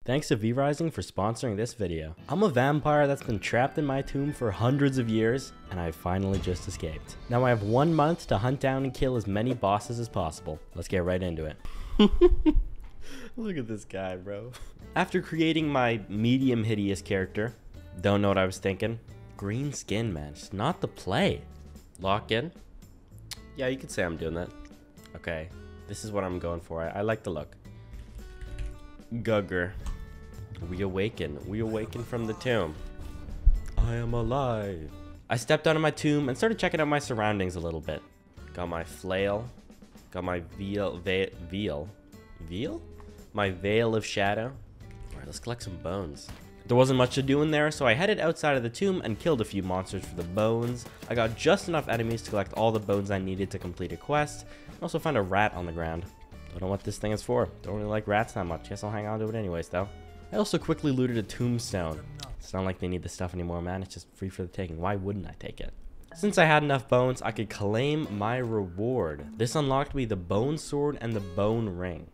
Thanks to V-Rising for sponsoring this video. I'm a vampire that's been trapped in my tomb for hundreds of years, and I finally just escaped. Now I have 1 month to hunt down and kill as many bosses as possible. Let's get right into it. Look at this guy, bro. After creating my medium hideous character, don't know what I was thinking. Green skin, man, it's not the play. Lock in? Yeah, you could say I'm doing that. Okay, this is what I'm going for. I like the look. Gugger. We awaken from the tomb. I am alive. I stepped out of my tomb and started checking out my surroundings a little bit. Got my flail. Got my my veil of shadow. All right, let's collect some bones. There wasn't much to do in there, so I headed outside of the tomb and killed a few monsters for the bones. I got just enough enemies to collect all the bones I needed to complete a quest. I also found a rat on the ground. Don't know what this thing is for. Don't really like rats that much. Guess I'll hang on to it anyways, though. I also quickly looted a tombstone. It's not like they need the stuff anymore, man. It's just free for the taking. Why wouldn't I take it? Since I had enough bones, I could claim my reward. This unlocked me the bone sword and the bone ring.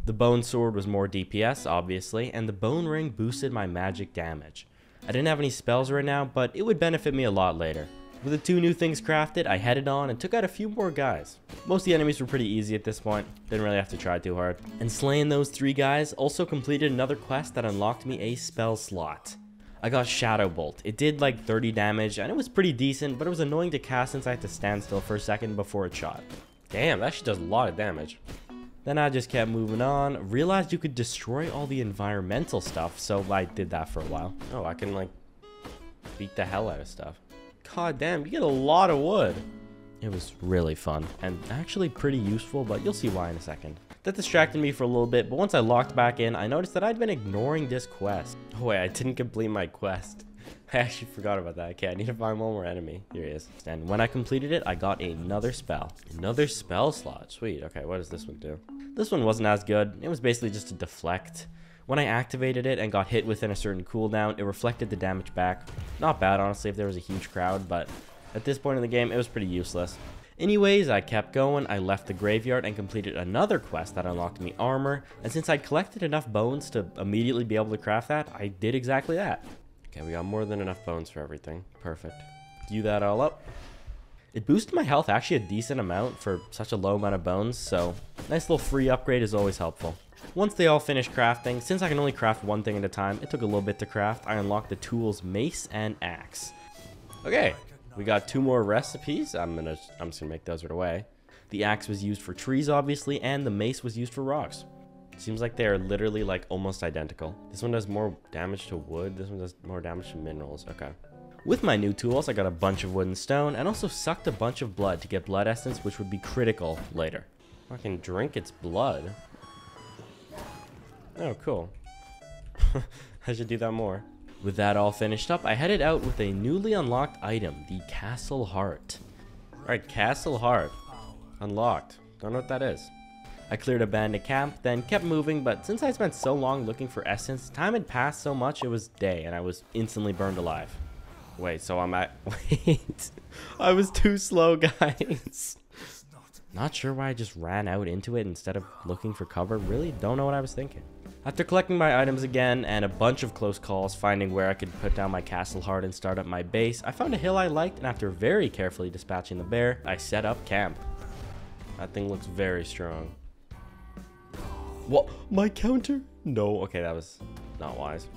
The bone sword was more DPS, obviously, and the bone ring boosted my magic damage. I didn't have any spells right now, but it would benefit me a lot later. With the 2 new things crafted, I headed on and took out a few more guys. Most of the enemies were pretty easy at this point, didn't really have to try too hard. And slaying those 3 guys also completed another quest that unlocked me a spell slot. I got Shadow Bolt. It did like 30 damage and it was pretty decent, but it was annoying to cast since I had to stand still for a second before it shot. Damn, that shit does a lot of damage. Then I just kept moving on, realized you could destroy all the environmental stuff, so I did that for a while. Oh, I can like beat the hell out of stuff. God damn, you get a lot of wood. It was really fun and actually pretty useful, but you'll see why in a second. That distracted me for a little bit, but once I locked back in, I noticed that I'd been ignoring this quest. Oh wait, I didn't complete my quest. I actually forgot about that. Okay, I need to find one more enemy. Here he is. And when I completed it, I got another spell. Another spell slot. Sweet. Okay, what does this one do? This one wasn't as good. It was basically just a deflect. When I activated it and got hit within a certain cooldown, it reflected the damage back. Not bad, honestly, if there was a huge crowd, but at this point in the game, it was pretty useless. Anyways, I kept going. I left the graveyard and completed another quest that unlocked me armor. And since I collected enough bones to immediately be able to craft that, I did exactly that. Okay, we got more than enough bones for everything. Perfect. Do that all up. It boosted my health actually a decent amount for such a low amount of bones, so nice little free upgrade is always helpful. Once they all finished crafting, since I can only craft one thing at a time, it took a little bit to craft. I unlocked the tools mace and axe. Okay, we got 2 more recipes. I'm just gonna make those right away. The axe was used for trees, obviously, and the mace was used for rocks. Seems like they are literally like almost identical. This one does more damage to wood. This one does more damage to minerals. Okay. With my new tools, I got a bunch of wood and stone and also sucked a bunch of blood to get blood essence, which would be critical later. I can drink its blood. Oh, cool. I should do that more. With that all finished up, I headed out with a newly unlocked item, the Castle Heart. Alright, Castle Heart. Unlocked. Don't know what that is. I cleared a bandit camp, then kept moving, but since I spent so long looking for essence, time had passed so much it was day, and I was instantly burned alive. Wait, so I'm at... Wait. I was too slow, guys. Not sure why I just ran out into it instead of looking for cover. Really don't know what I was thinking. After collecting my items again and a bunch of close calls, finding where I could put down my castle heart and start up my base, I found a hill I liked, and after very carefully dispatching the bear, I set up camp. That thing looks very strong. What? My counter? No. Okay, that was not wise.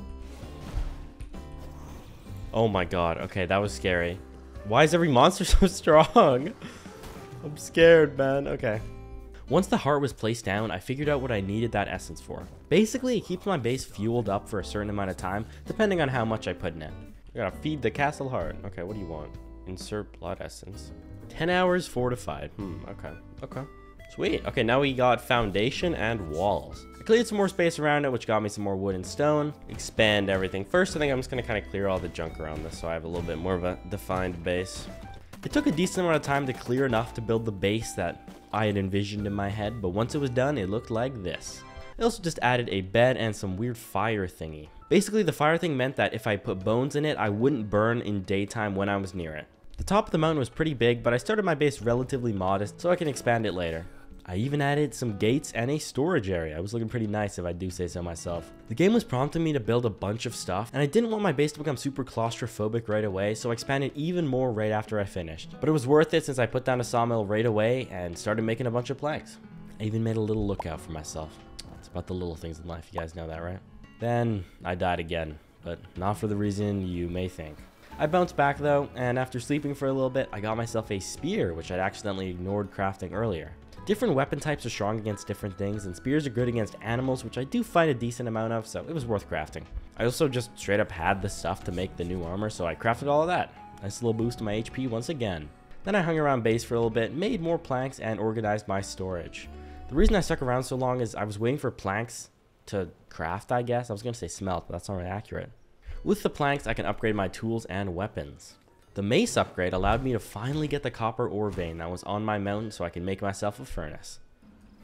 Oh my god. Okay, that was scary. Why is every monster so strong? I'm scared, man. Okay. Once the heart was placed down, I figured out what I needed that essence for. Basically, it keeps my base fueled up for a certain amount of time, depending on how much I put in it. I gotta feed the castle heart. Okay, what do you want? Insert blood essence. 10 hours fortified. Okay. Okay. Sweet. Okay, now we got foundation and walls. I cleared some more space around it, which got me some more wood and stone. Expand everything. First, I think I'm just going to kind of clear all the junk around this so I have a little bit more of a defined base. It took a decent amount of time to clear enough to build the base that I had envisioned in my head, but once it was done, it looked like this. I also just added a bed and some weird fire thingy. Basically, the fire thing meant that if I put bones in it, I wouldn't burn in daytime when I was near it. The top of the mountain was pretty big, but I started my base relatively modest so I can expand it later. I even added some gates and a storage area. It was looking pretty nice if I do say so myself. The game was prompting me to build a bunch of stuff, and I didn't want my base to become super claustrophobic right away, so I expanded even more right after I finished. But it was worth it since I put down a sawmill right away and started making a bunch of planks. I even made a little lookout for myself. It's about the little things in life, you guys know that, right? Then I died again, but not for the reason you may think. I bounced back though, and after sleeping for a little bit, I got myself a spear, which I'd accidentally ignored crafting earlier. Different weapon types are strong against different things, and spears are good against animals, which I do find a decent amount of, so it was worth crafting. I also just straight up had the stuff to make the new armor, so I crafted all of that. Nice little boost to my HP once again. Then I hung around base for a little bit, made more planks, and organized my storage. The reason I stuck around so long is I was waiting for planks to craft, I guess. I was going to say smelt, but that's not really accurate. With the planks, I can upgrade my tools and weapons. The mace upgrade allowed me to finally get the copper ore vein that was on my mountain so I can make myself a furnace.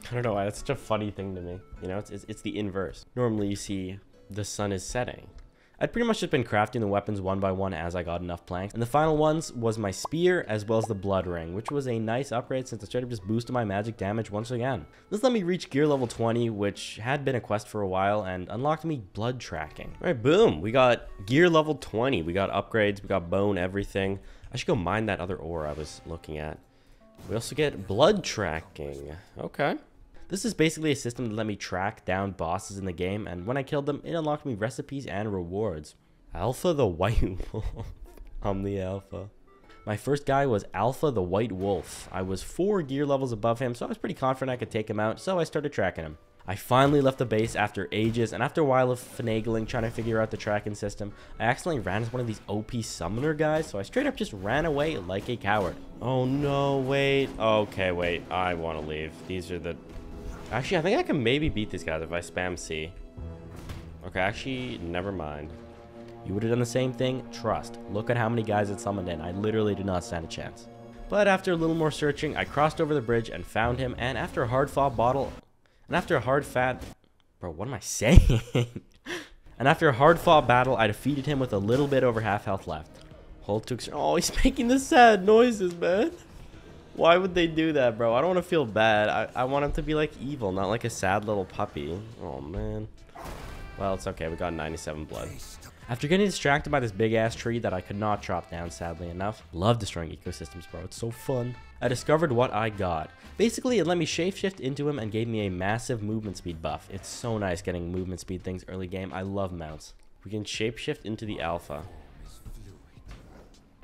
I don't know why, that's such a funny thing to me. You know, it's the inverse. Normally you see the sun is setting. I'd pretty much just been crafting the weapons one by one as I got enough planks. And the final ones was my spear as well as the blood ring, which was a nice upgrade since it straight up just boosted my magic damage once again. This let me reach gear level 20, which had been a quest for a while, and unlocked me blood tracking. All right, boom, we got gear level 20. We got upgrades, we got bone, everything. I should go mine that other ore I was looking at. We also get blood tracking. Okay. This is basically a system that let me track down bosses in the game, and when I killed them, it unlocked me recipes and rewards. Alpha the White Wolf. I'm the alpha. My first guy was Alpha the White Wolf. I was 4 gear levels above him, so I was pretty confident I could take him out, so I started tracking him. I finally left the base after ages, and after a while of finagling trying to figure out the tracking system, I accidentally ran as one of these OP summoner guys, so I straight up just ran away like a coward. Oh no, wait. Okay, wait. I want to leave. These are the... Actually, I think I can maybe beat these guys if I spam C. Okay, actually, never mind. You would have done the same thing. Trust. Look at how many guys it summoned in. I literally did not stand a chance. But after a little more searching, I crossed over the bridge and found him, and after a hard fought battle... And after a hard fat... Bro, what am I saying? And after a hard fought battle, I defeated him with a little bit over half health left. Hold to... Oh, he's making the sad noises, man. Why would they do that, bro? I don't want to feel bad. I want him to be like evil, not like a sad little puppy. Oh, man. Well, it's okay. We got 97 blood. After getting distracted by this big-ass tree that I could not chop down, sadly enough. Love destroying ecosystems, bro. It's so fun. I discovered what I got. Basically, it let me shapeshift into him and gave me a massive movement speed buff. It's so nice getting movement speed things early game. I love mounts. We can shapeshift into the alpha.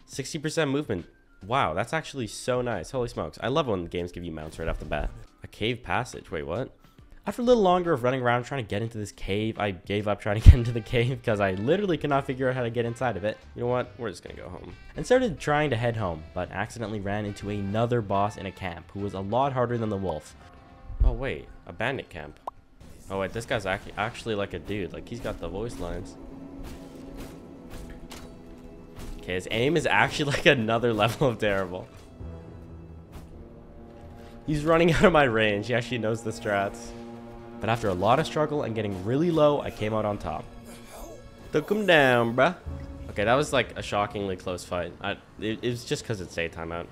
60% movement. Wow, that's actually so nice. Holy smokes. I love when games give you mounts right off the bat. A cave passage. Wait, what? After a little longer of running around trying to get into this cave, I gave up trying to get into the cave because I literally could not figure out how to get inside of it. You know what? We're just going to go home. And started trying to head home, but accidentally ran into another boss in a camp who was a lot harder than the wolf. Oh, wait. A bandit camp. Oh, wait. This guy's actually like a dude. Like, he's got the voice lines. Okay, his aim is actually like another level of terrible. He's running out of my range. He actually knows the strats. But after a lot of struggle and getting really low, I came out on top. Took him down, bruh. Okay, that was like a shockingly close fight. It was just because it's daytime out.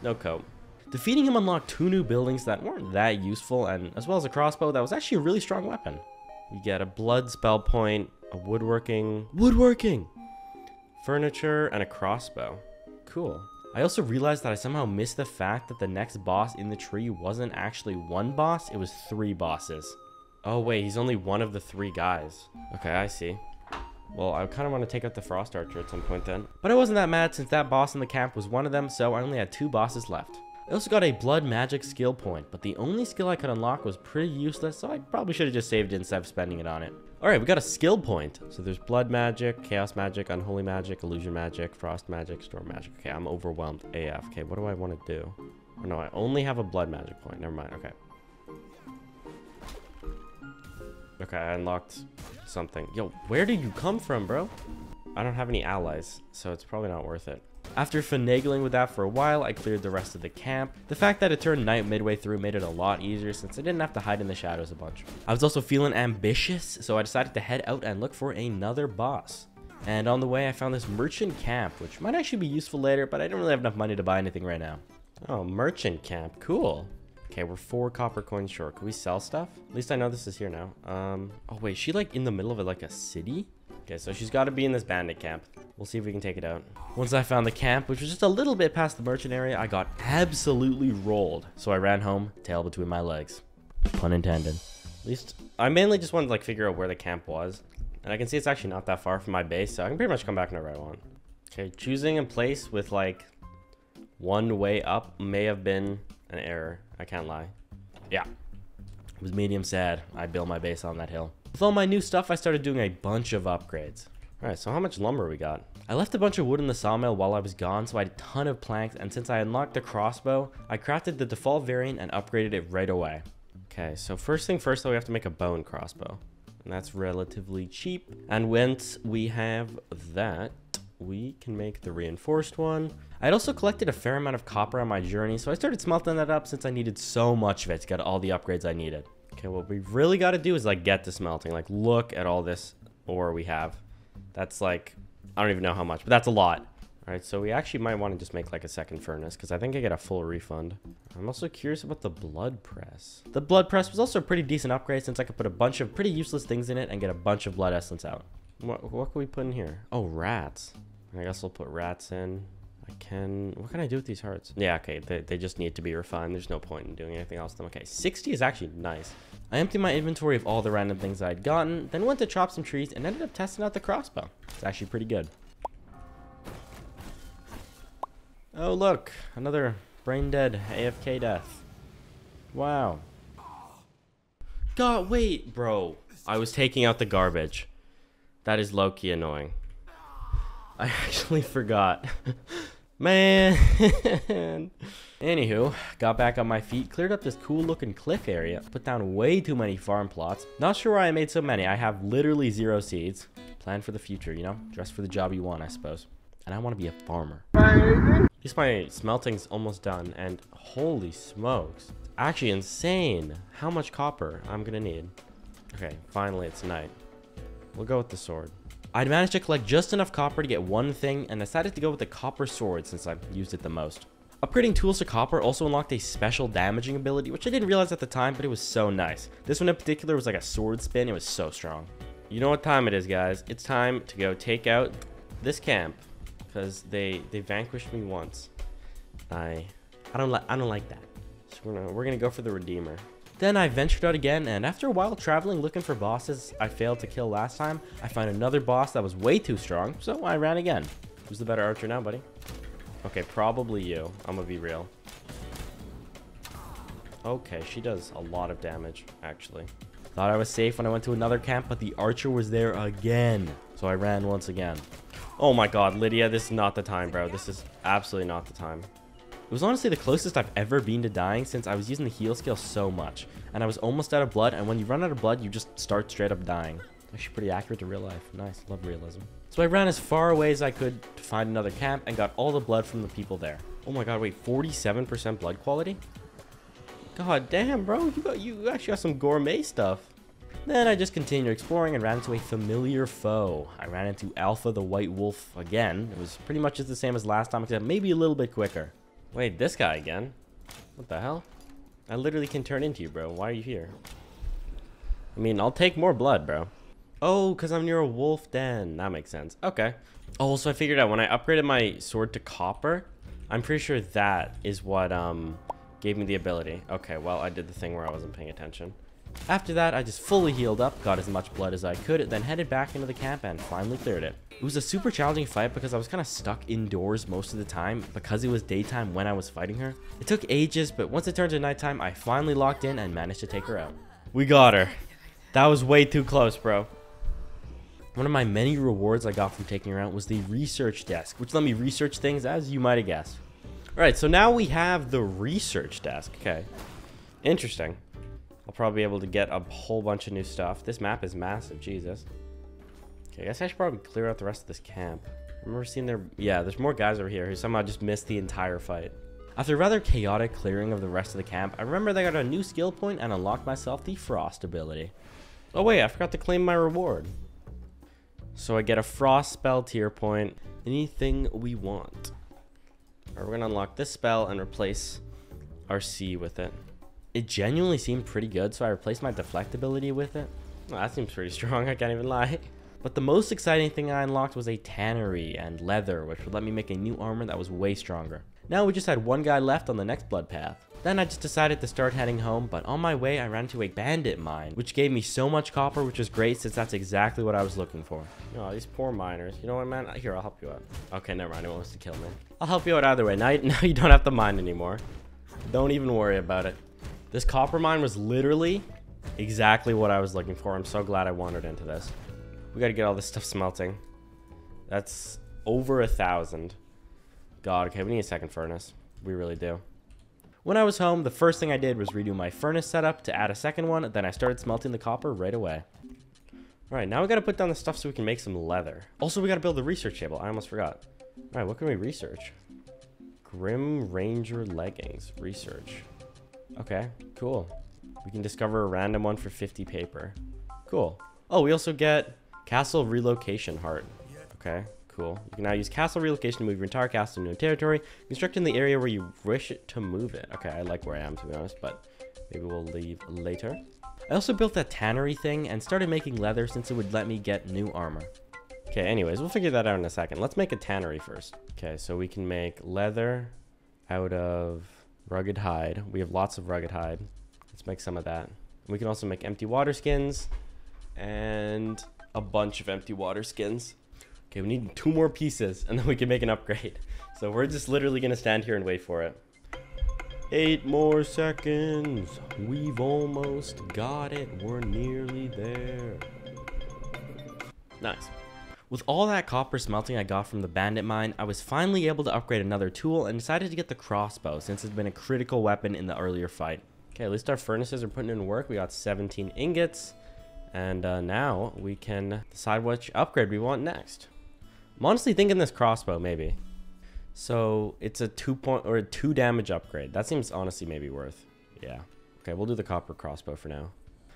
No cope. Defeating him unlocked 2 new buildings that weren't that useful, and as well as a crossbow that was actually a really strong weapon. We get a blood spell point, a woodworking, furniture, and a crossbow. Cool. I also realized that I somehow missed the fact that the next boss in the tree wasn't actually 1 boss, it was 3 bosses. Oh wait, he's only one of the 3 guys. Okay, I see. Well, I kind of want to take out the Frost Archer at some point then. But I wasn't that mad since that boss in the camp was one of them, so I only had 2 bosses left. I also got a blood magic skill point, but the only skill I could unlock was pretty useless, so I probably should have just saved it instead of spending it on it. Alright, we got a skill point. So there's blood magic, chaos magic, unholy magic, illusion magic, frost magic, storm magic. Okay, I'm overwhelmed AF. Okay, what do I want to do? Oh no, I only have a blood magic point. Never mind, okay. Okay, I unlocked something. Yo, where did you come from, bro? I don't have any allies, so it's probably not worth it. After finagling with that for a while, I cleared the rest of the camp. The fact that it turned night midway through made it a lot easier since I didn't have to hide in the shadows a bunch. I was also feeling ambitious, so I decided to head out and look for another boss. And on the way, I found this merchant camp, which might actually be useful later, but I didn't really have enough money to buy anything right now. Oh, merchant camp, cool. Okay, we're 4 copper coins short. Can we sell stuff? At least I know this is here now. Oh wait, she like in the middle of it, like a city? Okay, so she's got to be in this bandit camp. We'll see if we can take it out. Once I found the camp, which was just a little bit past the merchant area, I got absolutely rolled. So I ran home, tail between my legs. Pun intended. At least I mainly just wanted to like figure out where the camp was. And I can see it's actually not that far from my base, so I can pretty much come back whenever I want. Okay, choosing a place with like one way up may have been an error. I can't lie. Yeah. It was medium sad. I built my base on that hill. With all my new stuff, I started doing a bunch of upgrades. Alright, so how much lumber we got? I left a bunch of wood in the sawmill while I was gone, so I had a ton of planks, and since I unlocked the crossbow, I crafted the default variant and upgraded it right away. Okay, so first thing first though, we have to make a bone crossbow. And that's relatively cheap. And once we have that, we can make the reinforced one. I had also collected a fair amount of copper on my journey, so I started smelting that up since I needed so much of it to get all the upgrades I needed. Okay, what we really got to do is like get to smelting. Like look at all this ore we have. That's like, I don't even know how much, but that's a lot. All right, so we actually might want to just make like a second furnace because I think I get a full refund. I'm also curious about the blood press. The blood press was also a pretty decent upgrade since I could put a bunch of pretty useless things in it and get a bunch of blood essence out. What can we put in here? Oh, rats. I guess we'll put rats in. What can I do with these hearts? Yeah, okay, they just need to be refined. There's no point in doing anything else to them. Okay, 60 is actually nice. I emptied my inventory of all the random things I'd gotten, then went to chop some trees and ended up testing out the crossbow. It's actually pretty good. Oh, look, another brain dead AFK death. Wow. God, wait, bro. I was taking out the garbage. That is low-key annoying. I actually forgot. Man. Anywho, got back on my feet, cleared up this cool looking cliff area, put down way too many farm plots. Not sure why I made so many. I have literally 0 seeds. Plan for the future, you know? Dress for the job you want, I suppose. And I want to be a farmer. At least my smelting's almost done, and holy smokes. It's actually insane how much copper I'm gonna need. Okay, finally it's night. We'll go with the sword. I'd managed to collect just enough copper to get one thing and decided to go with the copper sword since I've used it the most. Upgrading tools to copper also unlocked a special damaging ability, which I didn't realize at the time, but it was so nice. This one in particular was like a sword spin. It was so strong. You know what time it is, guys. It's time to go take out this camp because they vanquished me once. I don't like that. So we're gonna go for the Redeemer. Then I ventured out again, and after a while traveling looking for bosses I failed to kill last time, I found another boss that was way too strong, so I ran again. Who's the better archer now, buddy? Okay, probably you. I'm gonna be real. Okay, she does a lot of damage, actually. Thought I was safe when I went to another camp, but the archer was there again. So I ran once again. Oh my god, Lydia, this is not the time, bro. This is absolutely not the time. It was honestly the closest I've ever been to dying since I was using the heal skill so much. And I was almost out of blood, and when you run out of blood, you just start straight up dying. Actually pretty accurate to real life. Nice, love realism. So I ran as far away as I could to find another camp and got all the blood from the people there. Oh my god, wait, 47% blood quality? God damn, bro, you actually got some gourmet stuff. Then I just continued exploring and ran into a familiar foe. I ran into Alpha the White Wolf again. It was pretty much just the same as last time, except maybe a little bit quicker. Wait, this guy again? What the hell? I literally can turn into you, bro. Why are you here? I mean, I'll take more blood, bro. Oh, because I'm near a wolf den. That makes sense. Okay. Oh, so I figured out when I upgraded my sword to copper, I'm pretty sure that is what gave me the ability. Okay, well, I did the thing where I wasn't paying attention. After that, I just fully healed up, got as much blood as I could, then headed back into the camp and finally cleared it. It was a super challenging fight because I was kind of stuck indoors most of the time because it was daytime when I was fighting her. It took ages, but once it turned to nighttime, I finally locked in and managed to take her out. We got her. That was way too close, bro. One of my many rewards I got from taking her out was the research desk, which let me research things as you might have guessed. All right, so now we have the research desk. Okay, interesting. I'll probably be able to get a whole bunch of new stuff. This map is massive, Jesus. Okay, I guess I should probably clear out the rest of this camp. I remember seeing yeah, there's more guys over here who somehow just missed the entire fight. After a rather chaotic clearing of the rest of the camp, I remembered I got a new skill point and unlocked myself the Frost ability. Oh wait, I forgot to claim my reward. So I get a Frost spell tier point, anything we want. All right, we're gonna unlock this spell and replace our C with it. it genuinely seemed pretty good, so I replaced my deflect ability with it. Oh, that seems pretty strong, I can't even lie. But the most exciting thing I unlocked was a tannery and leather, which would let me make a new armor that was way stronger. Now we just had one guy left on the next blood path. Then I just decided to start heading home, but on my way I ran into a bandit mine, which gave me so much copper, which was great since that's exactly what I was looking for. Oh, these poor miners. You know what, man? Here, I'll help you out. Okay, never mind. It wants to kill me. I'll help you out either way. Now you don't have to mine anymore. Don't even worry about it. This copper mine was literally exactly what I was looking for. I'm so glad I wandered into this. We got to get all this stuff smelting. That's over 1,000. God, okay, we need a second furnace. We really do. When I was home, the first thing I did was redo my furnace setup to add a second one. Then I started smelting the copper right away. All right, now we got to put down the stuff so we can make some leather. Also, we got to build the research table. I almost forgot. All right, what can we research? Grim Ranger leggings. Research. Okay, cool. We can discover a random one for 50 paper. Cool. Oh, we also get castle relocation heart. Okay, cool. You can now use castle relocation to move your entire castle to new territory. Construct in the area where you wish to move it. Okay, I like where I am, to be honest, but maybe we'll leave later. I also built that tannery thing and started making leather since it would let me get new armor. Okay, anyways, we'll figure that out in a second. Let's make a tannery first. Okay, so we can make leather out of rugged hide. We have lots of rugged hide. Let's make some of that. We can also make empty water skins and a bunch of empty water skins. Okay, we need 2 more pieces and then we can make an upgrade. So we're just literally gonna stand here and wait for it. 8 more seconds. We've almost got it. We're nearly there. Nice. With all that copper smelting I got from the bandit mine, I was finally able to upgrade another tool and decided to get the crossbow since it's been a critical weapon in the earlier fight. Okay, at least our furnaces are putting in work. We got 17 ingots. And now we can decide which upgrade we want next. I'm honestly thinking this crossbow, maybe. So it's a 2 damage upgrade. That seems honestly maybe worth. Yeah. Okay, we'll do the copper crossbow for now.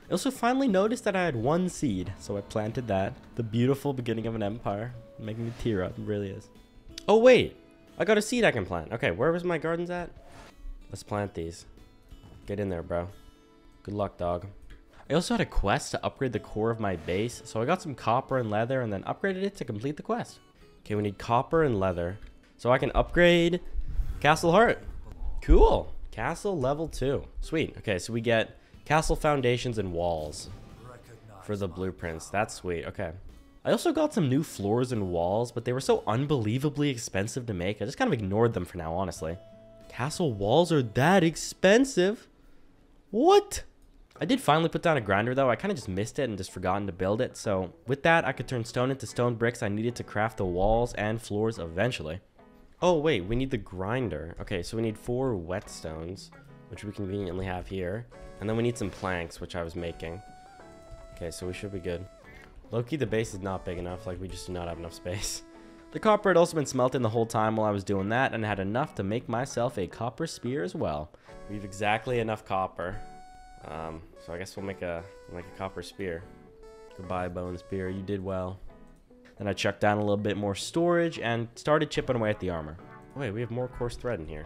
I also finally noticed that I had 1 seed, so I planted that. The beautiful beginning of an empire. Making me tear up, it really is. Oh wait, I got a seed I can plant. Okay, where was my gardens at? Let's plant these. Get in there, bro. Good luck, dog. I also had a quest to upgrade the core of my base, so I got some copper and leather and then upgraded it to complete the quest. Okay, we need copper and leather. So I can upgrade Castle Heart. Cool. Castle level 2. Sweet. Okay, so we get castle foundations and walls for the blueprints. That's sweet. Okay. I also got some new floors and walls, but they were so unbelievably expensive to make. I just kind of ignored them for now, honestly. Castle walls are that expensive? What? I did finally put down a grinder though. I kind of just missed it and just forgotten to build it. So with that, I could turn stone into stone bricks I needed to craft the walls and floors eventually. Oh wait, we need the grinder. Okay, so we need 4 whetstones, which we conveniently have here. And then we need some planks, which I was making. Okay, so we should be good. Low-key, the base is not big enough. Like, we just do not have enough space. The copper had also been smelting the whole time while I was doing that, and had enough to make myself a copper spear as well. We have exactly enough copper. So I guess we'll make a copper spear. Goodbye, bone spear. You did well. Then I chucked down a little bit more storage and started chipping away at the armor. Oh, wait, we have more coarse thread in here.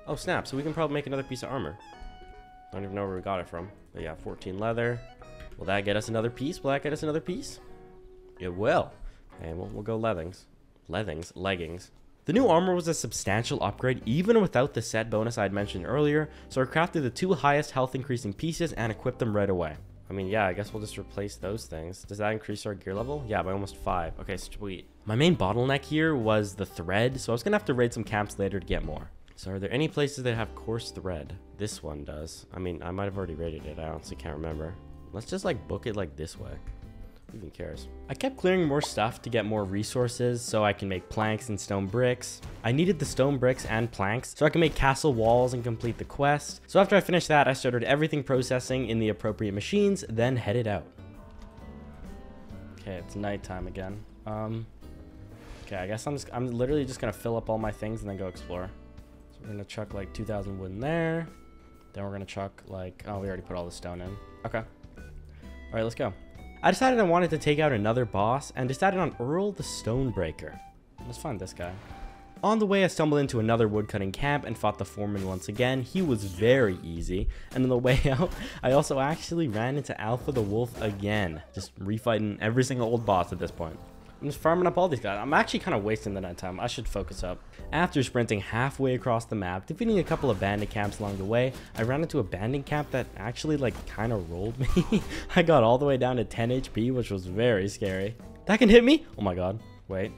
Oh, snap. So we can probably make another piece of armor. Don't even know where we got it from. But yeah, 14 leather. Will that get us another piece? Will that get us another piece? It will. Okay, we'll go leggings. The new armor was a substantial upgrade even without the set bonus I had mentioned earlier, so I crafted the 2 highest health increasing pieces and equipped them right away. I mean, yeah, I guess we'll just replace those things. Does that increase our gear level? Yeah, by almost 5. Okay, sweet. My main bottleneck here was the thread, so I was gonna have to raid some camps later to get more. So are there any places that have coarse thread? This one does. I mean, I might have already raided it. I honestly can't remember. Let's just like book it like this way. Who even cares? I kept clearing more stuff to get more resources so I can make planks and stone bricks. I needed the stone bricks and planks so I can make castle walls and complete the quest. So after I finished that, I started everything processing in the appropriate machines, then headed out. Okay, it's nighttime again. Okay, I guess I'm literally just gonna fill up all my things and then go explore. So we're gonna chuck like 2,000 wood in there. Then we're gonna chuck like, oh, we already put all the stone in. Okay. All right, let's go. I decided I wanted to take out another boss and decided on Earl the Stonebreaker. Let's find this guy. On the way, I stumbled into another woodcutting camp and fought the foreman once again. He was very easy. And on the way out, I also actually ran into Alpha the Wolf again. Just refighting every single old boss at this point. I'm just farming up all these guys. I'm actually kind of wasting the night time. I should focus up. After sprinting halfway across the map, defeating a couple of bandit camps along the way, I ran into a bandit camp that actually like kind of rolled me. I got all the way down to 10 HP, which was very scary. That can hit me? Oh my god. Wait.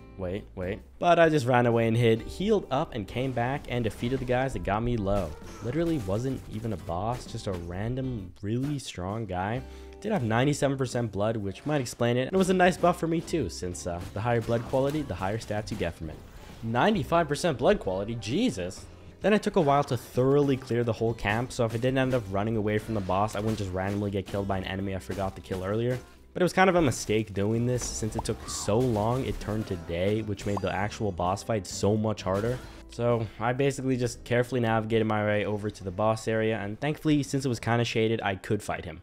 But I just ran away and hid, healed up and came back and defeated the guys that got me low. Literally wasn't even a boss, just a random, really strong guy. Did have 97% blood, which might explain it. And it was a nice buff for me too, since the higher blood quality, the higher stats you get from it. 95% blood quality, Jesus. Then it took a while to thoroughly clear the whole camp, so if I didn't end up running away from the boss, I wouldn't just randomly get killed by an enemy I forgot to kill earlier. But it was kind of a mistake doing this, since it took so long it turned to day, which made the actual boss fight so much harder. So I basically just carefully navigated my way over to the boss area, and thankfully, since it was kind of shaded, I could fight him.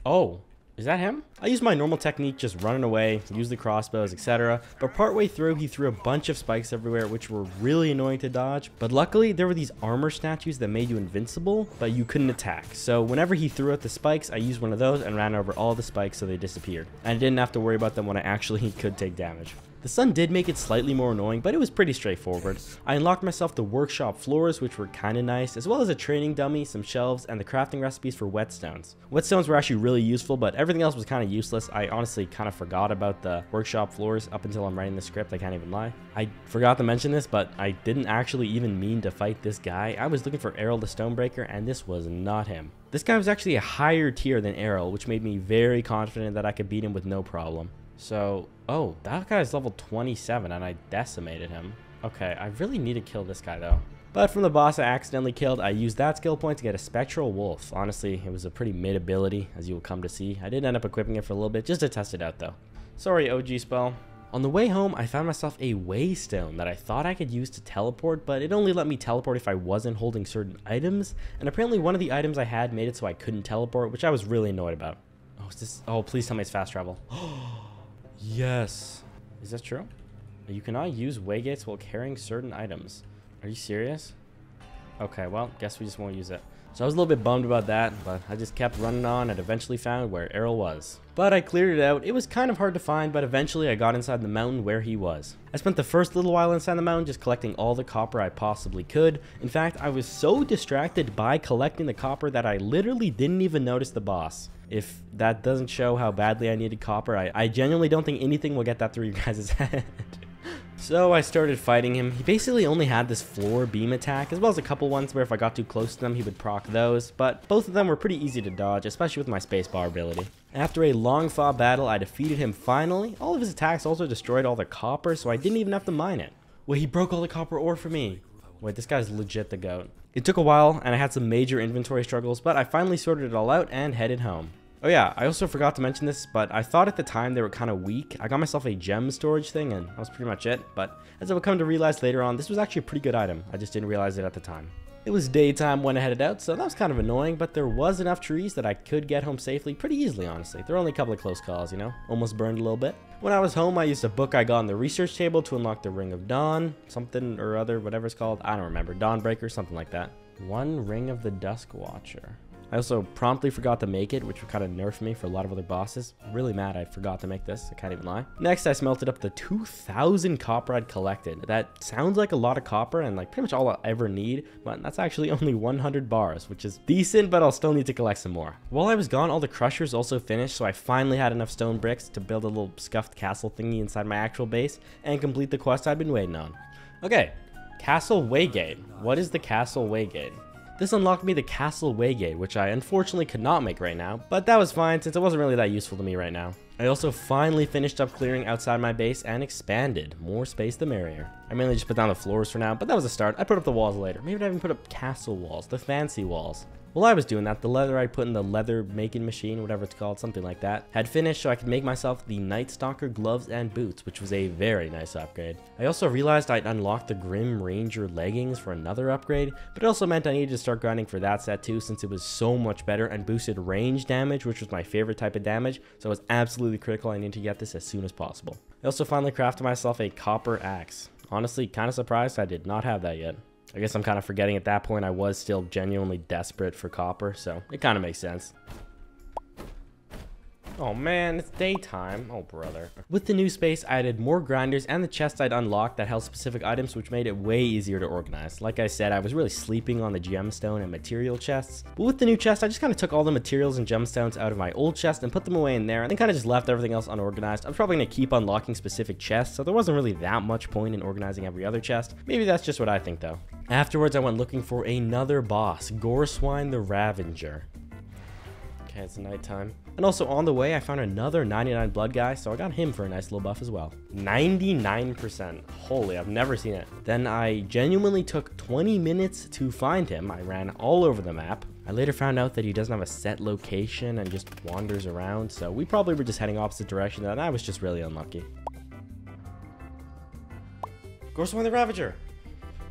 Oh, is that him? I used my normal technique, just running away, use the crossbows, etc. But partway through, he threw a bunch of spikes everywhere, which were really annoying to dodge. But luckily, there were these armor statues that made you invincible, but you couldn't attack. So whenever he threw out the spikes, I used one of those and ran over all the spikes so they disappeared. And I didn't have to worry about them when I actually could take damage. The sun did make it slightly more annoying, but it was pretty straightforward. I unlocked myself the workshop floors, which were kinda nice, as well as a training dummy, some shelves, and the crafting recipes for whetstones. Whetstones were actually really useful, but everything else was kinda useless. I honestly kinda forgot about the workshop floors up until I'm writing the script, I can't even lie. I forgot to mention this, but I didn't actually even mean to fight this guy. I was looking for Errol the Stonebreaker, and this was not him. This guy was actually a higher tier than Errol, which made me very confident that I could beat him with no problem. So, oh, that guy's level 27 and I decimated him. Okay, I really need to kill this guy though. But from the boss I accidentally killed, I used that skill point to get a Spectral Wolf. Honestly, it was a pretty mid ability, as you will come to see. I did end up equipping it for a little bit, just to test it out though. Sorry, OG spell. On the way home, I found myself a Waystone that I thought I could use to teleport, but it only let me teleport if I wasn't holding certain items. And apparently one of the items I had made it so I couldn't teleport, which I was really annoyed about. Oh, is this? Oh, please tell me it's fast travel. Yes. Is that true? You cannot use waygates while carrying certain items. Are you serious? Okay, well, guess we just won't use it. So I was a little bit bummed about that, but I just kept running on and eventually found where Errol was. But I cleared it out. It was kind of hard to find, but eventually I got inside the mountain where he was. I spent the first little while inside the mountain just collecting all the copper I possibly could. In fact, I was so distracted by collecting the copper that I literally didn't even notice the boss. If that doesn't show how badly I needed copper, I genuinely don't think anything will get that through your guys' head. So I started fighting him. He basically only had this floor beam attack, as well as a couple ones where if I got too close to them, he would proc those, but both of them were pretty easy to dodge, especially with my spacebar ability. After a long fought battle, I defeated him finally. All of his attacks also destroyed all the copper, so I didn't even have to mine it. Wait, he broke all the copper ore for me. Wait, this guy's legit the GOAT. It took a while, and I had some major inventory struggles, but I finally sorted it all out and headed home. Oh yeah, I also forgot to mention this, but I thought at the time they were kind of weak. I got myself a gem storage thing, and that was pretty much it. But as I would come to realize later on, this was actually a pretty good item. I just didn't realize it at the time. It was daytime when I headed out, so that was kind of annoying, but there was enough trees that I could get home safely pretty easily, honestly. There were only a couple of close calls, you know? Almost burned a little bit. When I was home, I used a book I got on the research table to unlock the Ring of Dawn, something or other, whatever it's called. I don't remember. Dawnbreaker, something like that. One Ring of the Dusk Watcher. I also promptly forgot to make it, which would kind of nerf me for a lot of other bosses. I'm really mad I forgot to make this, I can't even lie. Next, I smelted up the 2,000 copper I'd collected. That sounds like a lot of copper and like pretty much all I'll ever need, but that's actually only 100 bars, which is decent, but I'll still need to collect some more. While I was gone, all the crushers also finished, so I finally had enough stone bricks to build a little scuffed castle thingy inside my actual base and complete the quest I'd been waiting on. Okay, Castle Waygate. What is the Castle Waygate? This unlocked me the Castle Waygate, which I unfortunately could not make right now, but that was fine since it wasn't really that useful to me right now. I also finally finished up clearing outside my base and expanded. More space the merrier. I mainly just put down the floors for now, but that was a start. I put up the walls later. Maybe I even put up castle walls, the fancy walls. While I was doing that, the leather I put in the leather making machine, whatever it's called, something like that, had finished so I could make myself the Night Stalker gloves and boots, which was a very nice upgrade. I also realized I'd unlocked the Grim Ranger leggings for another upgrade, but it also meant I needed to start grinding for that set too, since it was so much better and boosted range damage, which was my favorite type of damage, so it was absolutely critical I needed to get this as soon as possible. I also finally crafted myself a copper axe. Honestly, kind of surprised I did not have that yet. I guess I'm kind of forgetting at that point I was still genuinely desperate for copper, so it kind of makes sense. Oh man, it's daytime. Oh brother. With the new space, I added more grinders and the chest I'd unlocked that held specific items, which made it way easier to organize. Like I said, I was really sleeping on the gemstone and material chests. But with the new chest, I just kind of took all the materials and gemstones out of my old chest and put them away in there, and then kind of just left everything else unorganized. I was probably going to keep unlocking specific chests, so there wasn't really that much point in organizing every other chest. Maybe that's just what I think though. Afterwards, I went looking for another boss, Goreswine the Ravager. Okay, it's nighttime. And also on the way, I found another 99 blood guy, so I got him for a nice little buff as well. 99%. Holy, I've never seen it. Then I genuinely took 20 minutes to find him. I ran all over the map. I later found out that he doesn't have a set location and just wanders around, so we probably were just heading opposite direction, and I was just really unlucky. Goreswine the Ravager!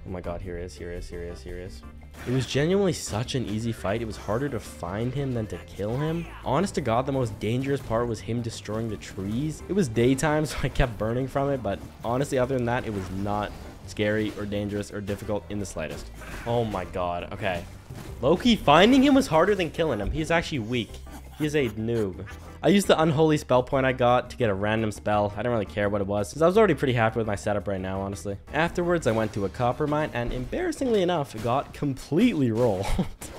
Oh my god, here he is, here he is, here he is, here he is. It was genuinely such an easy fight. It was harder to find him than to kill him. Honest to God, the most dangerous part was him destroying the trees. It was daytime, so I kept burning from it, but honestly, other than that, it was not scary or dangerous or difficult in the slightest. Oh my god, okay. Low-key, finding him was harder than killing him. He's actually weak. He's a noob. I used the unholy spell point I got to get a random spell. I didn't really care what it was, because I was already pretty happy with my setup right now, honestly. Afterwards, I went to a copper mine, and embarrassingly enough, got completely rolled.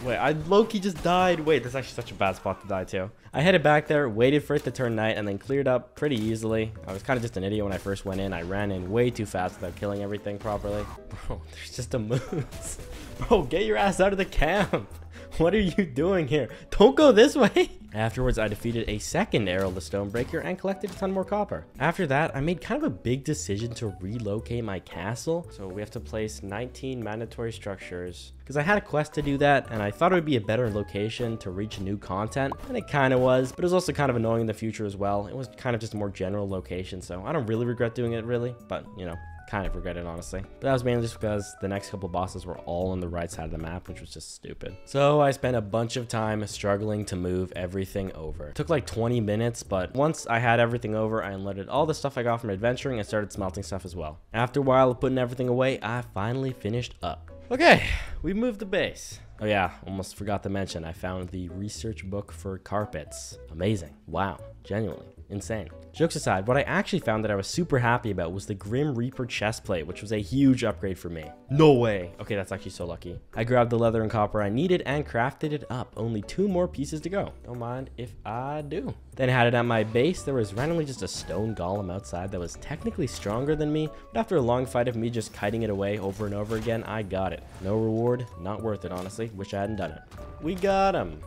Wait, I low-key just died. Wait, that's actually such a bad spot to die, too. I headed back there, waited for it to turn night, and then cleared up pretty easily. I was kind of just an idiot when I first went in. I ran in way too fast without killing everything properly. Bro, there's just a moose. Bro, get your ass out of the camp. What are you doing here? Don't go this way. Afterwards, I defeated a second Errol the Stonebreaker and collected a ton more copper. After that, I made kind of a big decision to relocate my castle. So we have to place 19 mandatory structures because I had a quest to do that, and I thought it would be a better location to reach new content, and it kind of was, but it was also kind of annoying in the future as well. It was kind of just a more general location, so I don't really regret doing it really, but you know, kind of regret it honestly. But that was mainly just because the next couple bosses were all on the right side of the map, which was just stupid. So I spent a bunch of time struggling to move everything over. It took like 20 minutes, but once I had everything over, I unloaded all the stuff I got from adventuring and started smelting stuff as well. After a while of putting everything away, I finally finished up. Okay, we moved the base. Oh yeah, almost forgot to mention, I found the research book for carpets. Amazing. Wow, genuinely insane. Jokes aside, what I actually found that I was super happy about was the Grim Reaper chestplate, which was a huge upgrade for me. No way. Okay, that's actually so lucky. I grabbed the leather and copper I needed and crafted it up. Only 2 more pieces to go. Don't mind if I do. Then had it at my base. There was randomly just a stone golem outside that was technically stronger than me, but after a long fight of me just kiting it away over and over again, I got it. No reward, not worth it honestly. Wish I hadn't done it. We got him.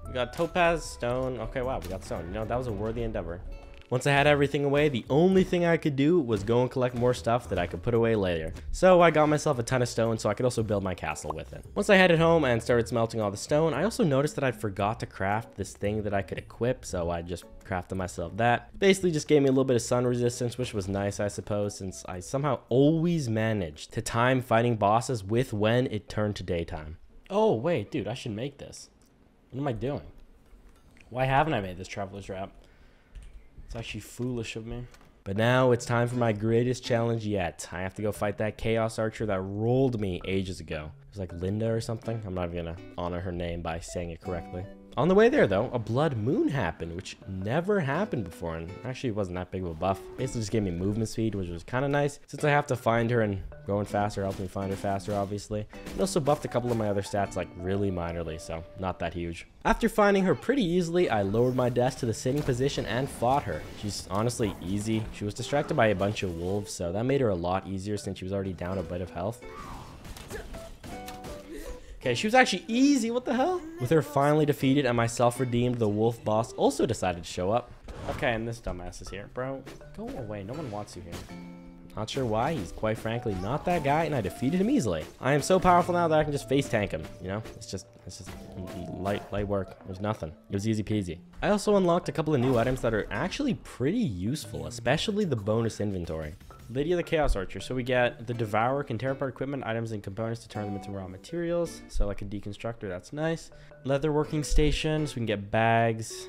We got topaz, stone. Okay, wow, we got stone. You know, that was a worthy endeavor. Once I had everything away, the only thing I could do was go and collect more stuff that I could put away later. So I got myself a ton of stone so I could also build my castle with it. Once I headed home and started smelting all the stone, I also noticed that I forgot to craft this thing that I could equip, so I just crafted myself that. Basically just gave me a little bit of sun resistance, which was nice, I suppose, since I somehow always managed to time fighting bosses with when it turned to daytime. Oh, wait, dude, I should make this. What am I doing? Why haven't I made this traveler's wrap? It's actually foolish of me. But now it's time for my greatest challenge yet. I have to go fight that Chaos Archer that rolled me ages ago. It was like Linda or something. I'm not even gonna honor her name by saying it correctly. On the way there though, a blood moon happened, which never happened before, and actually it wasn't that big of a buff. Basically just gave me movement speed, which was kind of nice, since I have to find her, and going faster helped me find her faster, obviously. It also buffed a couple of my other stats, like really minorly, so not that huge. After finding her pretty easily, I lowered my desk to the sitting position and fought her. She's honestly easy. She was distracted by a bunch of wolves, so that made her a lot easier since she was already down a bit of health. Okay, she was actually easy, what the hell? With her finally defeated and myself redeemed, the wolf boss also decided to show up. Okay, and this dumbass is here. Bro, go away, no one wants you here. Not sure why, he's quite frankly not that guy, and I defeated him easily. I am so powerful now that I can just face tank him, you know? It's just light work. There's nothing. It was easy peasy. I also unlocked a couple of new items that are actually pretty useful, especially the bonus inventory. Lydia the Chaos Archer. So we get the Devourer can tear apart equipment, items, and components to turn them into raw materials. So like a deconstructor, that's nice. Leather working station, so we can get bags.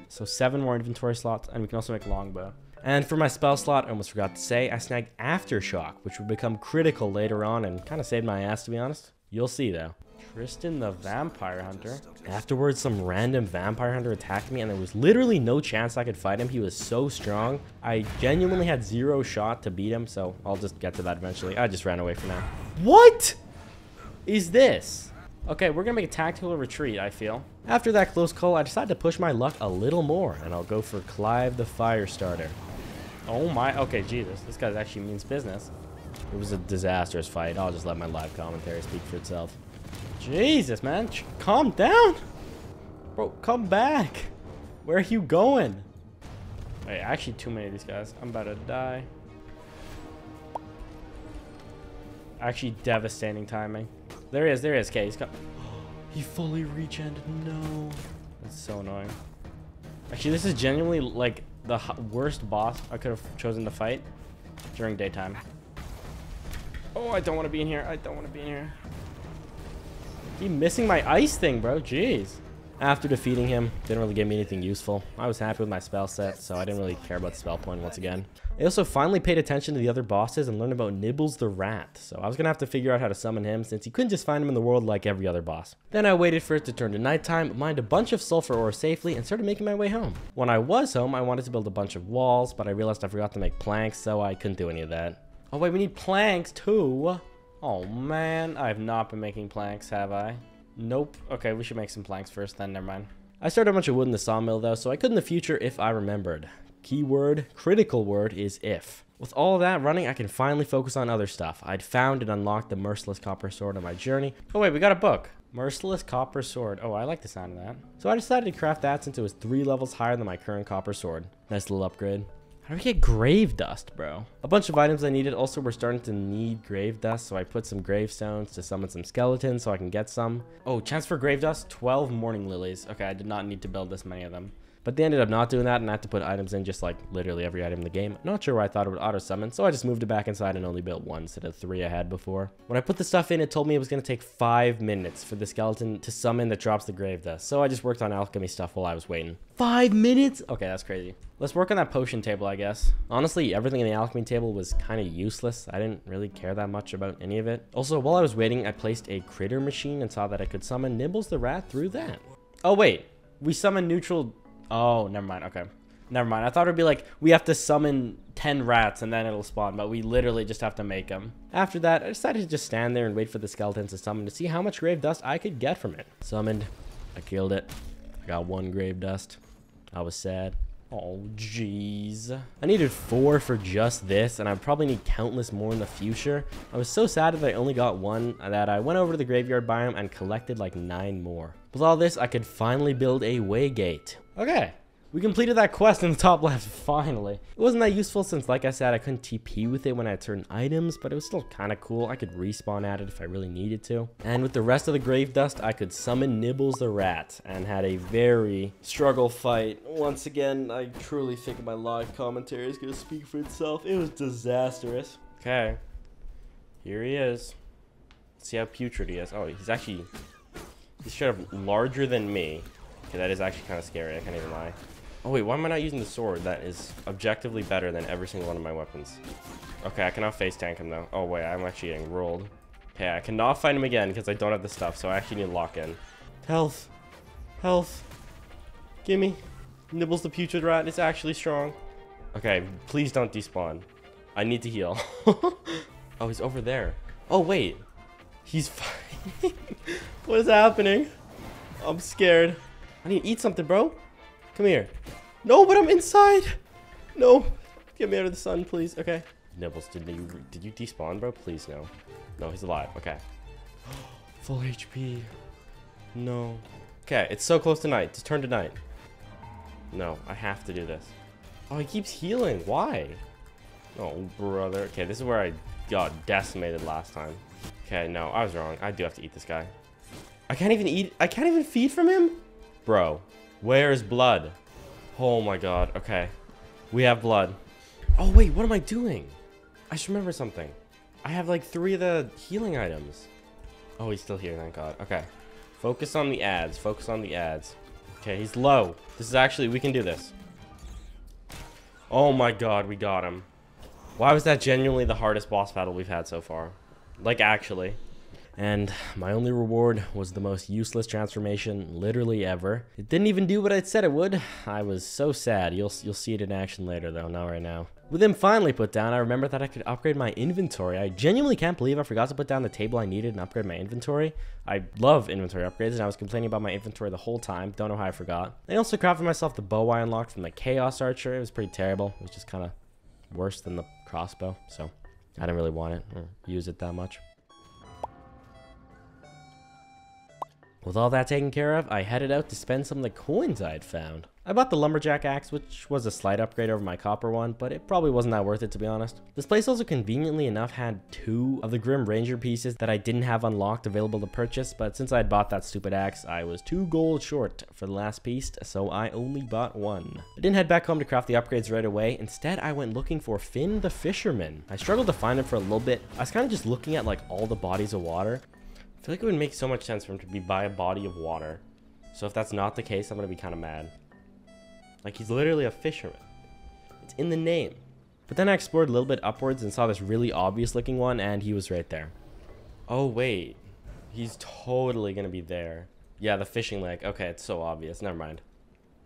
So 7 more inventory slots, and we can also make longbow. And for my spell slot, I almost forgot to say, I snagged Aftershock, which would become critical later on and kind of saved my ass, to be honest. You'll see, though. Tristan the Vampire Hunter. Afterwards, some random Vampire Hunter attacked me, and there was literally no chance I could fight him. He was so strong. I genuinely had 0 shot to beat him, so I'll just get to that eventually. I just ran away for now. What is this? Okay, we're gonna make a tactical retreat, I feel. After that close call, I decided to push my luck a little more, and I'll go for Clive the Firestarter. Oh my, okay, Jesus, this guy actually means business. It was a disastrous fight. I'll just let my live commentary speak for itself. Jesus, man, calm down. Bro, come back. Where are you going? Wait, actually too many of these guys. I'm about to die. Actually, devastating timing. There he is, there he is. Okay, he's got... He fully regened. No. That's so annoying. Actually, this is genuinely like the worst boss I could have chosen to fight during daytime. Oh, I don't want to be in here. I don't want to be in here. Keep missing my ice thing, bro. Jeez. After defeating him, didn't really give me anything useful. I was happy with my spell set, so I didn't really care about the spell point once again. I also finally paid attention to the other bosses and learned about Nibbles the Rat, so I was gonna have to figure out how to summon him since you couldn't just find him in the world like every other boss. Then I waited for it to turn to nighttime, mined a bunch of sulfur ore safely, and started making my way home. When I was home, I wanted to build a bunch of walls, but I realized I forgot to make planks, so I couldn't do any of that. Oh wait, we need planks too. Oh man, I have not been making planks, have I? Nope. Okay, we should make some planks first then, never mind. I started a bunch of wood in the sawmill though, so I could in the future if I remembered. Keyword, critical word is if. With all of that running, I can finally focus on other stuff. I'd found and unlocked the Merciless Copper Sword on my journey. Oh wait, we got a book. Merciless Copper Sword. Oh, I like the sound of that. So I decided to craft that since it was 3 levels higher than my current copper sword. Nice little upgrade. How do we get grave dust, bro? A bunch of items I needed. Also, we're starting to need grave dust, so I put some gravestones to summon some skeletons so I can get some. Oh, chance for grave dust, 12 morning lilies. Okay, I did not need to build this many of them. But they ended up not doing that, and I had to put items in just like literally every item in the game. Not sure why I thought it would auto summon, so I just moved it back inside and only built 1 instead of 3 I had before. When I put the stuff in, it told me it was going to take 5 minutes for the skeleton to summon that drops the grave dust. So I just worked on alchemy stuff while I was waiting. 5 minutes? Okay, that's crazy. Let's work on that potion table, I guess. Honestly, everything in the alchemy table was kind of useless. I didn't really care that much about any of it. Also, while I was waiting, I placed a critter machine and saw that I could summon Nibbles the Rat through that. Oh, wait. We summon neutral... Oh, never mind. Okay. Never mind. I thought it'd be like, we have to summon 10 rats and then it'll spawn, but we literally just have to make them. After that, I decided to just stand there and wait for the skeletons to summon to see how much grave dust I could get from it. Summoned. I killed it. I got 1 grave dust. I was sad. Oh, jeez. I needed 4 for just this, and I probably need countless more in the future. I was so sad that I only got 1 that I went over to the graveyard biome and collected like 9 more. With all this, I could finally build a waygate. Okay. We completed that quest in the top left, finally. It wasn't that useful since, like I said, I couldn't TP with it when I had certain items, but it was still kind of cool. I could respawn at it if I really needed to. And with the rest of the grave dust, I could summon Nibbles the Rat and had a very struggle fight. Once again, I truly think my live commentary is going to speak for itself. It was disastrous. Okay. Here he is. Let's see how putrid he is. Oh, he's straight up larger than me. Okay, that is actually kind of scary. I can't even lie. Oh wait, why am I not using the sword? That is objectively better than every single one of my weapons. Okay, I cannot face tank him though. Oh wait, I'm actually getting rolled. Okay, I cannot fight him again because I don't have the stuff, so I actually need to lock in. Health. Health. Gimme. Nibbles the Putrid Rat. It's actually strong. Okay, please don't despawn. I need to heal. Oh, he's over there. Oh wait. He's fighting. What is happening? I'm scared. I need to eat something, bro. Come here. No, but I'm inside. No. Get me out of the sun, please. Okay. Nibbles, did you despawn, bro? Please, no. No, he's alive. Okay. Full HP. No. Okay, it's so close to night. Just turn to night. No, I have to do this. Oh, he keeps healing. Why? Oh, brother. Okay, this is where I got decimated last time. Okay, no, I was wrong. I do have to eat this guy. I can't even eat. I can't even feed from him? Bro, where's blood? Oh my god. Okay. We have blood. Oh, wait. What am I doing? I just remember something. I have like 3 of the healing items. Oh, he's still here. Thank god. Okay. Focus on the ads. Focus on the ads. Okay, he's low. This is actually... We can do this. Oh my god, we got him. Why was that genuinely the hardest boss battle we've had so far? Like, actually. And my only reward was the most useless transformation literally ever. It didn't even do what I said it would. I was so sad. You'll see it in action later though, not right now. With him finally put down, I remembered that I could upgrade my inventory. I genuinely can't believe I forgot to put down the table I needed and upgrade my inventory. I love inventory upgrades, and I was complaining about my inventory the whole time. Don't know how I forgot. I also crafted myself the bow I unlocked from the Chaos Archer. It was pretty terrible. It was just kind of worse than the crossbow, so I didn't really want it or use it that much. With all that taken care of, I headed out to spend some of the coins I had found. I bought the lumberjack axe, which was a slight upgrade over my copper one, but it probably wasn't that worth it to be honest. This place also conveniently enough had 2 of the Grim Ranger pieces that I didn't have unlocked available to purchase, but since I had bought that stupid axe, I was 2 gold short for the last piece, so I only bought 1. I didn't head back home to craft the upgrades right away. Instead, I went looking for Finn the Fisherman. I struggled to find him for a little bit. I was kind of just looking at like all the bodies of water. I feel like it would make so much sense for him to be by a body of water. So if that's not the case, I'm going to be kind of mad. Like, he's literally a fisherman. It's in the name. But then I explored a little bit upwards and saw this really obvious looking one, and he was right there. Oh, wait. He's totally going to be there. Yeah, the fishing leg. Okay, it's so obvious. Never mind.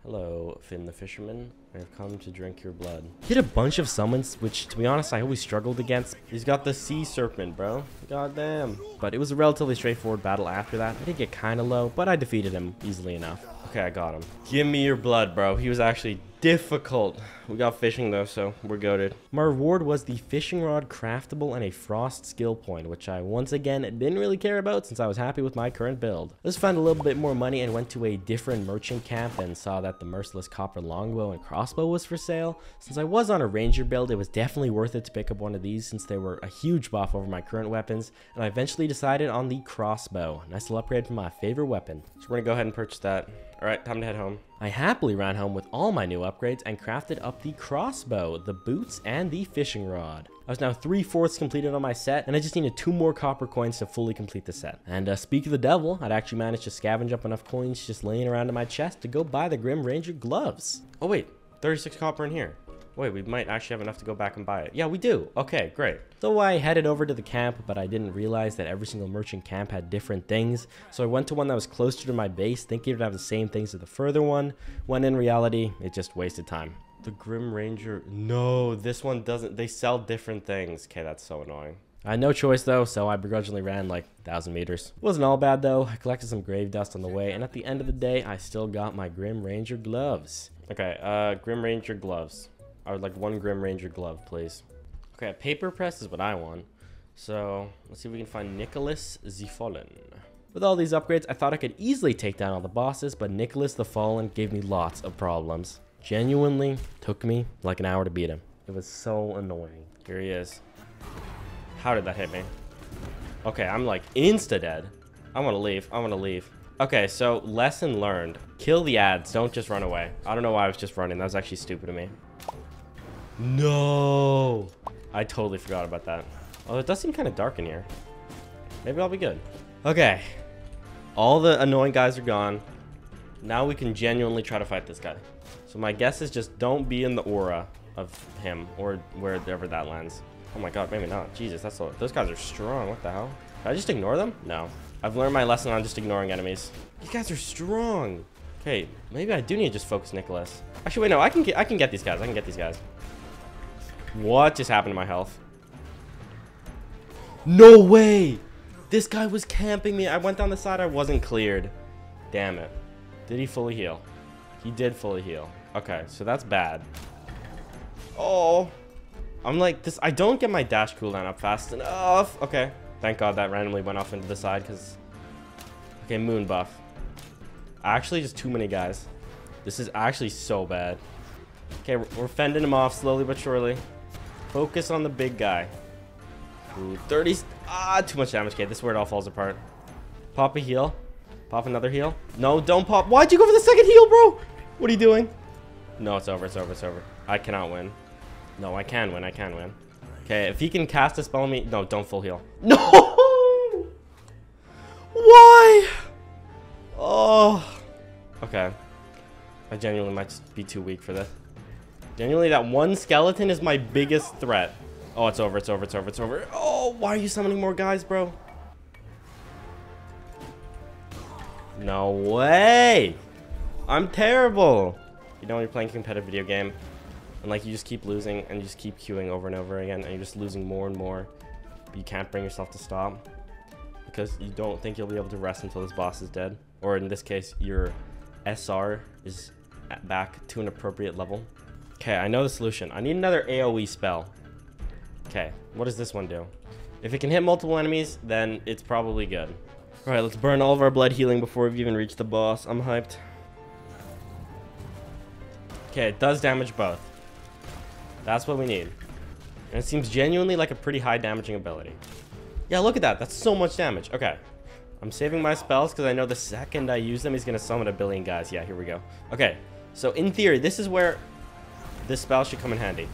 Hello, Finn the Fisherman. I have come to drink your blood. He had a bunch of summons, which, to be honest, I always struggled against. He's got the sea serpent, bro. Goddamn. But it was a relatively straightforward battle after that. I did get kind of low, but I defeated him easily enough. Okay, I got him. Give me your blood, bro. He was actually difficult. We got fishing, though, so we're goated. My reward was the fishing rod craftable and a frost skill point, which I once again didn't really care about since I was happy with my current build. I just found a little bit more money and went to a different merchant camp and saw that the merciless copper longbow and crossbow was for sale. Since I was on a ranger build, it was definitely worth it to pick up one of these since they were a huge buff over my current weapons, and I eventually decided on the crossbow. Nice little upgrade from my favorite weapon. So we're gonna go ahead and purchase that. Alright, time to head home. I happily ran home with all my new upgrades and crafted up the crossbow, the boots, and the fishing rod. I was now 3/4 completed on my set, and I just needed 2 more copper coins to fully complete the set. And speak of the devil, I'd actually managed to scavenge up enough coins just laying around in my chest to go buy the Grim Ranger gloves. Oh wait, 36 copper in here. Wait, we might actually have enough to go back and buy it. Yeah, we do. Okay, great. So I headed over to the camp, but I didn't realize that every single merchant camp had different things. So I went to one that was closer to my base, thinking it would have the same things as the further one, when in reality, it just wasted time. The Grim Ranger... No, this one doesn't... They sell different things. Okay, that's so annoying. I had no choice though, so I begrudgingly ran like 1,000 meters. Wasn't all bad though. I collected some grave dust on the way, and at the end of the day, I still got my Grim Ranger gloves. Okay, Grim Ranger gloves. I would like 1 Grim Ranger glove, please. Okay, a paper press is what I want. So, let's see if we can find Nicholas the Fallen. With all these upgrades, I thought I could easily take down all the bosses, but Nicholas the Fallen gave me lots of problems. Genuinely took me like an hour to beat him. It was so annoying. Here he is. How did that hit me? Okay, I'm like insta-dead. I want to leave. I want to leave. Okay, so lesson learned. Kill the ads. Don't just run away. I don't know why I was just running. That was actually stupid of me. No, I totally forgot about that. Oh, it does seem kind of dark in here. Maybe I'll be good. Okay, all the annoying guys are gone. Now we can genuinely try to fight this guy. So my guess is just don't be in the aura of him or wherever that lands. Oh my god, maybe not. Jesus, that's so, those guys are strong. What the hell? Did I just ignore them? No, I've learned my lesson on just ignoring enemies. These guys are strong. Okay, maybe I do need to just focus Nicholas. Actually, wait, no, I can get these guys. I can get these guys. What just happened to my health? No way! This guy was camping me. I went down the side. I wasn't cleared. Damn it. Did he fully heal? He did fully heal. Okay, so that's bad. Oh. I'm like this. I don't get my dash cooldown up fast enough. Okay. Thank God that randomly went off into the side because... Okay, moon buff. Actually, just too many guys. This is actually so bad. Okay, we're fending him off slowly but surely. Focus on the big guy. Ooh, 30. Ah, too much damage. Okay, this is where it all falls apart. Pop a heal. Pop another heal. No, don't pop. Why'd you go for the second heal, bro? What are you doing? No, it's over. It's over. It's over. I cannot win. No, I can win. I can win. Okay, if he can cast a spell on me. No, don't full heal. No! Why? Oh. Okay. I genuinely might just be too weak for this. Genuinely, that one skeleton is my biggest threat. Oh, it's over, it's over, it's over, it's over. Oh, why are you summoning more guys, bro? No way! I'm terrible! You know when you're playing a competitive video game, and like you just keep losing, and you just keep queuing over and over again, and you're just losing more and more, but you can't bring yourself to stop, because you don't think you'll be able to rest until this boss is dead. Or in this case, your SR is back to an appropriate level. Okay, I know the solution. I need another AoE spell. Okay, what does this one do? If it can hit multiple enemies, then it's probably good. Alright, let's burn all of our blood healing before we've even reached the boss. I'm hyped. Okay, it does damage both. That's what we need. And it seems genuinely like a pretty high damaging ability. Yeah, look at that. That's so much damage. Okay. I'm saving my spells because I know the second I use them, he's going to summon a billion guys. Yeah, here we go. Okay, so in theory, this is where this spell should come in handy.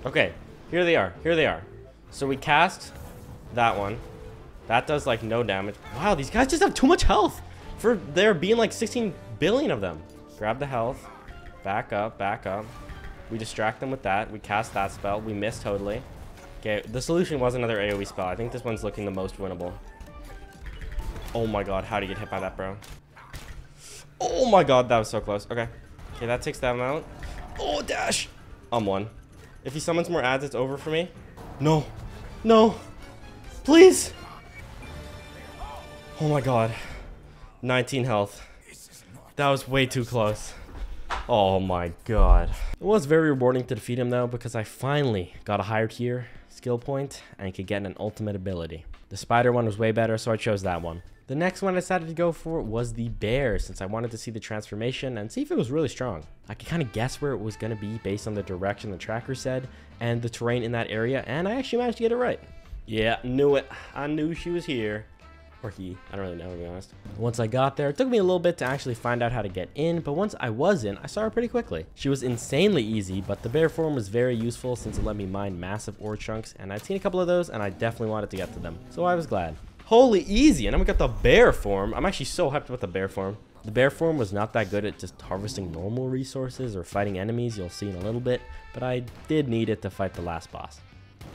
Okay, here they are. Here they are. So we cast that one. That does like no damage. Wow, these guys just have too much health for there being like 16 billion of them. Grab the health. Back up, back up. We distract them with that. We cast that spell. We missed totally. Okay, the solution was another AoE spell. I think this one's looking the most winnable. Oh my god, how do you get hit by that, bro? Oh my god, that was so close. Okay. Okay, that takes them out. Oh, dash! I'm one. If he summons more ads, it's over for me. No. No. Please! Oh my god. 19 health. That was way too close. Oh my god. It was very rewarding to defeat him though, because I finally got a higher tier skill point and could get an ultimate ability. The spider one was way better, so I chose that one. The next one I decided to go for was the bear, since I wanted to see the transformation and see if it was really strong. I could kind of guess where it was going to be based on the direction the tracker said and the terrain in that area, and I actually managed to get it right. Yeah, knew it. I knew she was here. Or he. I don't really know, to be honest. Once I got there, it took me a little bit to actually find out how to get in, but once I was in, I saw her pretty quickly. She was insanely easy, but the bear form was very useful since it let me mine massive ore chunks, and I'd seen a couple of those, and I definitely wanted to get to them. So I was glad. Holy easy, and then we got the bear form. I'm actually so hyped about the bear form. The bear form was not that good at just harvesting normal resources or fighting enemies, you'll see in a little bit, but I did need it to fight the last boss.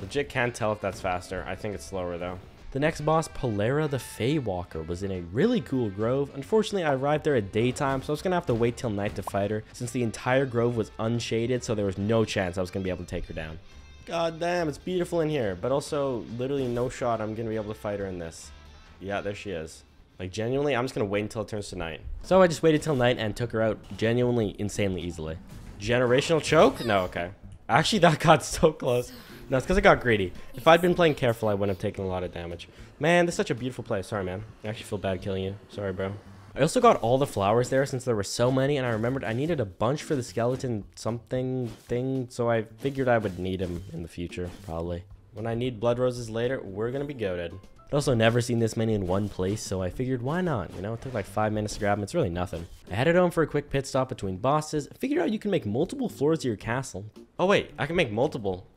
Legit can't tell if that's faster. I think it's slower though. The next boss, Polara the Feywalker, was in a really cool grove. Unfortunately, I arrived there at daytime, so I was going to have to wait till night to fight her, since the entire grove was unshaded, so there was no chance I was going to be able to take her down. God damn, it's beautiful in here, but also literally no shot I'm going to be able to fight her in this. Yeah, there she is. Like, genuinely, I'm just going to wait until it turns to night. So I just waited till night and took her out genuinely, insanely easily. Generational choke? No, okay. Actually, that got so close. No, it's because I got greedy. If I'd been playing careful, I wouldn't have taken a lot of damage. Man, this is such a beautiful place. Sorry, man. I actually feel bad killing you. Sorry, bro. I also got all the flowers there since there were so many, and I remembered I needed a bunch for the skeleton something thing, so I figured I would need them in the future, probably. When I need blood roses later, we're gonna be goated. I'd also never seen this many in one place, so I figured why not? You know, it took like 5 minutes to grab them. It's really nothing. I headed home for a quick pit stop between bosses. Figured out you can make multiple floors to your castle. Oh wait, I can make multiple.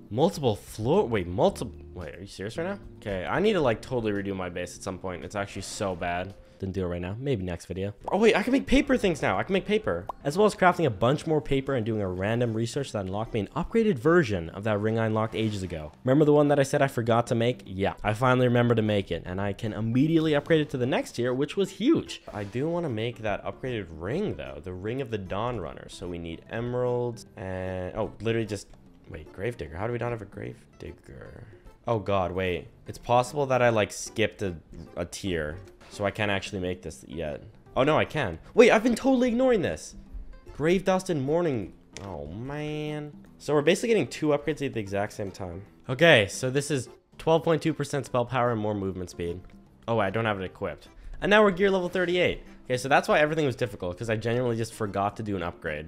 Multiple floor. Wait, are you serious right now? Okay, I need to like totally redo my base at some point. It's actually so bad. Didn't do it right now. Maybe next video. Oh wait, I can make paper things now. I can make paper. As well as crafting a bunch more paper and doing a random research that unlocked me an upgraded version of that ring I unlocked ages ago. Remember the one that I said I forgot to make? Yeah, I finally remembered to make it, and I can immediately upgrade it to the next tier, which was huge. I do want to make that upgraded ring though, the Ring of the Dawn Runner. So we need emeralds and literally just wait, Gravedigger. How do we not have a Gravedigger? Oh god, wait. It's possible that I like skipped a tier. So I can't actually make this yet. Oh no, I can. Wait, I've been totally ignoring this. Grave Dust and Morning. Oh man. So we're basically getting 2 upgrades at the exact same time. Okay, so this is 12.2% spell power and more movement speed. Oh, I don't have it equipped. And now we're gear level 38. Okay, so that's why everything was difficult, because I genuinely just forgot to do an upgrade.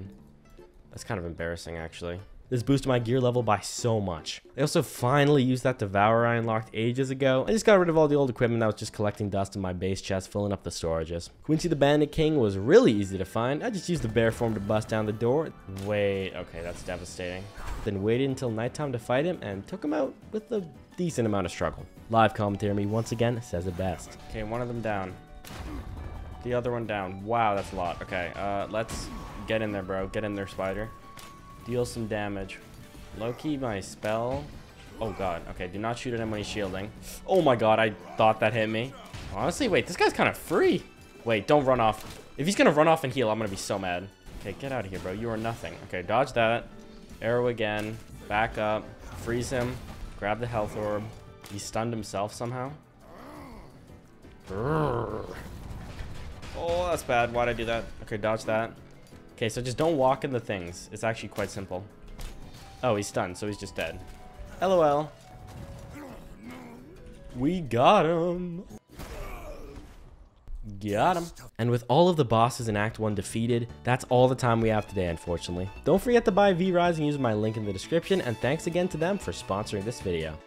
That's kind of embarrassing, actually. This boosted my gear level by so much. I also finally used that Devourer I unlocked ages ago. I just got rid of all the old equipment that was just collecting dust in my base chest, filling up the storages. Quincy the Bandit King was really easy to find. I just used the bear form to bust down the door. Wait, okay, that's devastating. Then waited until nighttime to fight him and took him out with a decent amount of struggle. Live commentary me once again says it best. Okay, one of them down. The other one down. Wow, that's a lot. Okay, let's get in there, bro. Get in there, spider. Deal some damage. Low-key my spell. Oh, God. Okay, do not shoot at him when he's shielding. Oh, my God. I thought that hit me. Honestly, wait. This guy's kind of free. Wait, don't run off. If he's going to run off and heal, I'm going to be so mad. Okay, get out of here, bro. You are nothing. Okay, dodge that. Arrow again. Back up. Freeze him. Grab the health orb. He stunned himself somehow. Brrr. Oh, that's bad. Why'd I do that? Okay, dodge that. Okay, so just don't walk in the things. It's actually quite simple. Oh, he's stunned, so he's just dead. LOL. We got him. Got him. And with all of the bosses in Act 1 defeated, that's all the time we have today, unfortunately. Don't forget to buy V-Rise and use my link in the description, and thanks again to them for sponsoring this video.